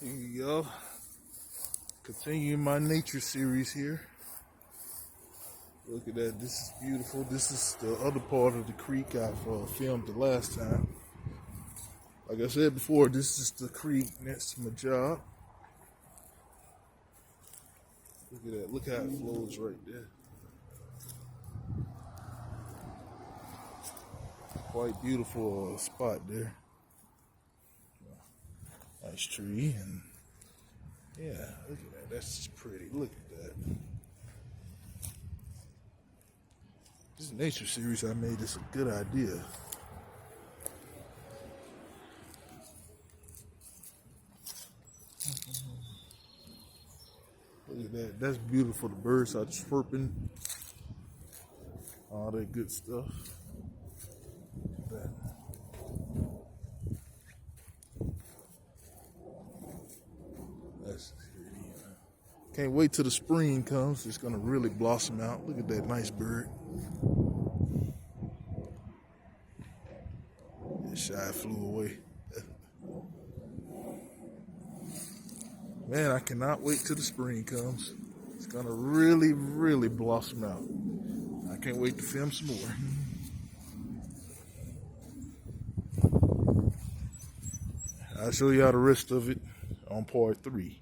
Here you go. Continuing my nature series here. Look at that. This is beautiful. This is the other part of the creek I've filmed the last time. Like I said before, this is the creek next to my job. Look at that. Look how it flows right there. Quite beautiful spot there. Nice tree, and yeah, look at that. That's just pretty. Look at that. This nature series I made is a good idea. Look at that. That's beautiful. The birds are chirping. All that good stuff. Look at that. That's pretty. Can't wait till the spring comes. It's gonna really blossom out. Look at that nice bird. That shy flew away. Man, I cannot wait till the spring comes. It's gonna really, really blossom out. I can't wait to film some more. I'll show y'all the rest of it on part 3.